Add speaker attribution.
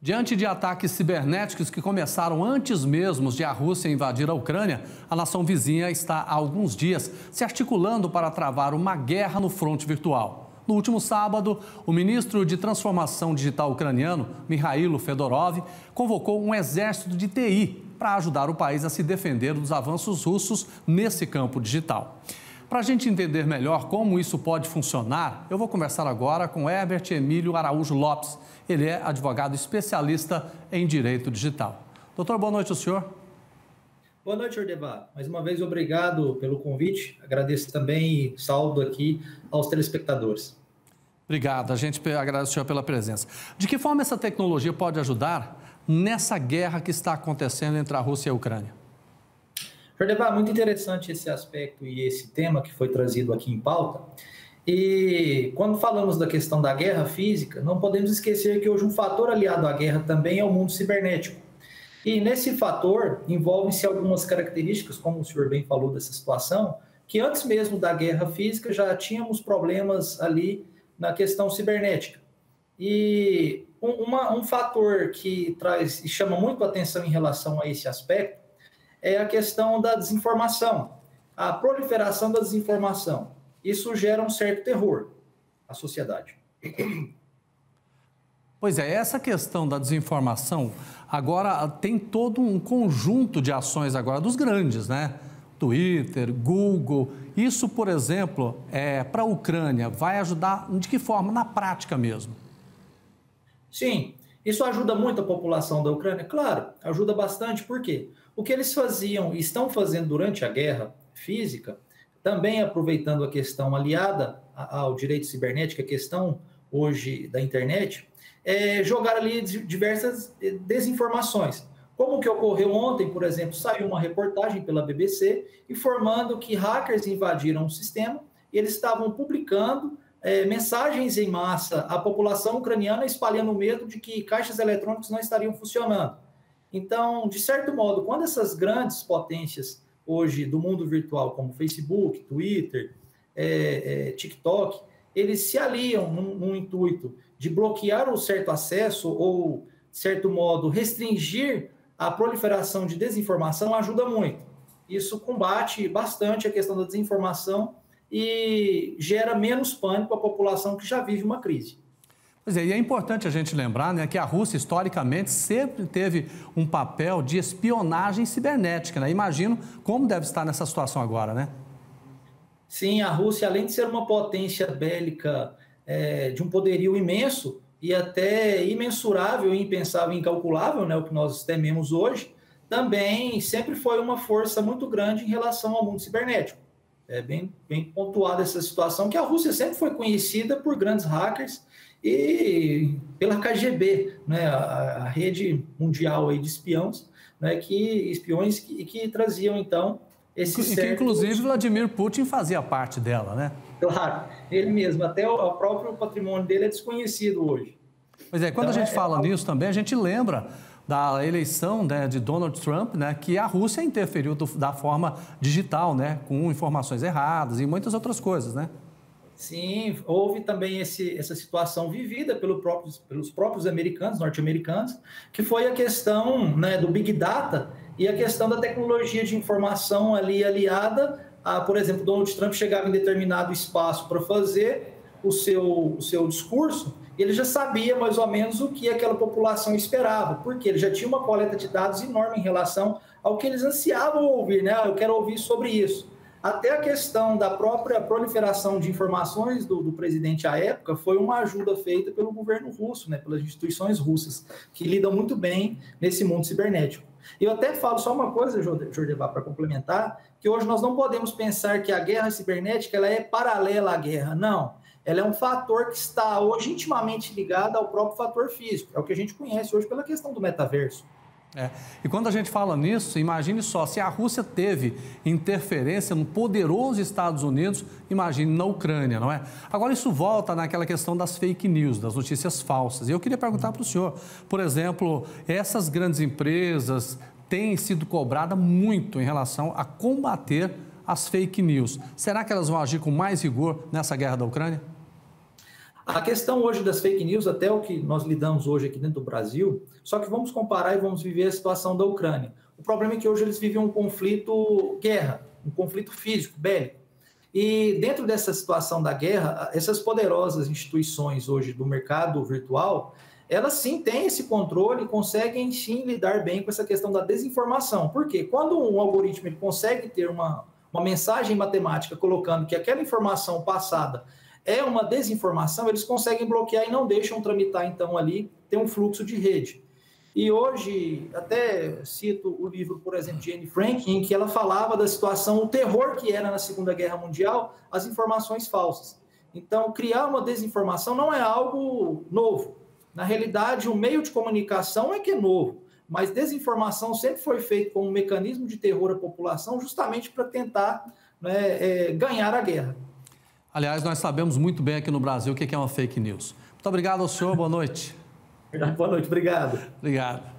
Speaker 1: Diante de ataques cibernéticos que começaram antes mesmo de a Rússia invadir a Ucrânia, a nação vizinha está há alguns dias se articulando para travar uma guerra no fronte virtual. No último sábado, o ministro de Transformação Digital ucraniano, Mikhailo Fedorov, convocou um exército de TI para ajudar o país a se defender dos avanços russos nesse campo digital. Para a gente entender melhor como isso pode funcionar, eu vou conversar agora com Herbert Emílio Araújo Lopes. Ele é advogado especialista em direito digital. Doutor, boa noite ao senhor.
Speaker 2: Boa noite, Ordevá. Mais uma vez, obrigado pelo convite. Agradeço também e saúdo aqui aos telespectadores.
Speaker 1: Obrigado, a gente agradece ao senhor pela presença. De que forma essa tecnologia pode ajudar nessa guerra que está acontecendo entre a Rússia e a Ucrânia?
Speaker 2: Ordevá, muito interessante esse aspecto e esse tema que foi trazido aqui em pauta. E quando falamos da questão da guerra física, não podemos esquecer que hoje um fator aliado à guerra também é o mundo cibernético. E nesse fator envolvem-se algumas características, como o senhor bem falou dessa situação, que antes mesmo da guerra física já tínhamos problemas ali na questão cibernética. E um fator que traz e chama muito a atenção em relação a esse aspecto é a questão da desinformação, a proliferação da desinformação. Isso gera um certo terror à sociedade.
Speaker 1: Pois é, essa questão da desinformação agora tem todo um conjunto de ações agora dos grandes, né? Twitter, Google. Isso, por exemplo, para a Ucrânia, vai ajudar de que forma? Na prática mesmo.
Speaker 2: Sim, isso ajuda muito a população da Ucrânia? Claro, ajuda bastante. Por quê? O que eles faziam e estão fazendo durante a guerra física, também aproveitando a questão aliada ao direito cibernético, a questão hoje da internet, é jogar ali diversas desinformações. Como o que ocorreu ontem, por exemplo, saiu uma reportagem pela BBC informando que hackers invadiram o sistema e eles estavam publicando mensagens em massa à população ucraniana, espalhando o medo de que caixas eletrônicos não estariam funcionando. Então, de certo modo, quando essas grandes potências hoje do mundo virtual, como Facebook, Twitter, TikTok, eles se aliam num intuito de bloquear o certo acesso ou, de certo modo, restringir a proliferação de desinformação, ajuda muito. Isso combate bastante a questão da desinformação e gera menos pânico à população que já vive uma crise.
Speaker 1: Pois é, e é importante a gente lembrar, né, que a Rússia, historicamente, sempre teve um papel de espionagem cibernética, né? Imagino como deve estar nessa situação agora, né?
Speaker 2: Sim, a Rússia, além de ser uma potência bélica de um poderio imenso e até imensurável, impensável, incalculável, né, o que nós tememos hoje, também sempre foi uma força muito grande em relação ao mundo cibernético. É bem pontuada essa situação, que a Rússia sempre foi conhecida por grandes hackers e pela KGB, né, a rede mundial aí de espiões, né, espiões que traziam, então, esses
Speaker 1: que inclusive Vladimir Putin fazia parte dela, né?
Speaker 2: Claro, ele mesmo, até o próprio patrimônio dele é desconhecido hoje.
Speaker 1: Pois é, quando então, a gente fala nisso também, a gente lembra da eleição, né, de Donald Trump, né, que a Rússia interferiu da forma digital, né, com informações erradas e muitas outras coisas, né?
Speaker 2: Sim, houve também essa situação vivida pelos próprios americanos, norte-americanos, que foi a questão, né, do Big Data e a questão da tecnologia de informação ali aliada a, por exemplo, Donald Trump chegava em determinado espaço para fazer o seu discurso, e ele já sabia mais ou menos o que aquela população esperava, porque ele já tinha uma coleta de dados enorme em relação ao que eles ansiavam ouvir, né? Eu quero ouvir sobre isso. Até a questão da própria proliferação de informações do presidente à época foi uma ajuda feita pelo governo russo, né, pelas instituições russas, que lidam muito bem nesse mundo cibernético. Eu até falo só uma coisa, Jordevá, para complementar, que hoje nós não podemos pensar que a guerra cibernética ela é paralela à guerra, não. Ela é um fator que está hoje intimamente ligado ao próprio fator físico, é o que a gente conhece hoje pela questão do metaverso.
Speaker 1: E quando a gente fala nisso, imagine só, se a Rússia teve interferência no poderoso Estados Unidos, imagine na Ucrânia, não é? Agora, isso volta naquela questão das fake news, das notícias falsas. E eu queria perguntar para o senhor, por exemplo, essas grandes empresas têm sido cobradas muito em relação a combater as fake news. Será que elas vão agir com mais rigor nessa guerra da Ucrânia?
Speaker 2: A questão hoje das fake news, até o que nós lidamos hoje aqui dentro do Brasil, só que vamos comparar e vamos viver a situação da Ucrânia. O problema é que hoje eles vivem um conflito guerra, um conflito físico, bélico. E dentro dessa situação da guerra, essas poderosas instituições hoje do mercado virtual, elas sim têm esse controle e conseguem sim lidar bem com essa questão da desinformação. Por quê? Quando um algoritmo ele consegue ter uma mensagem matemática colocando que aquela informação passada é uma desinformação, eles conseguem bloquear e não deixam tramitar, então, ali, ter um fluxo de rede. E hoje, até cito o livro, por exemplo, de Anne Frank, em que ela falava da situação, o terror que era na Segunda Guerra Mundial, as informações falsas. Então, criar uma desinformação não é algo novo. Na realidade, o meio de comunicação é que é novo, mas desinformação sempre foi feito como um mecanismo de terror à população, justamente para tentar, né, ganhar a guerra.
Speaker 1: Aliás, nós sabemos muito bem aqui no Brasil o que é uma fake news. Muito obrigado ao senhor, boa noite.
Speaker 2: Boa noite, obrigado.
Speaker 1: Obrigado.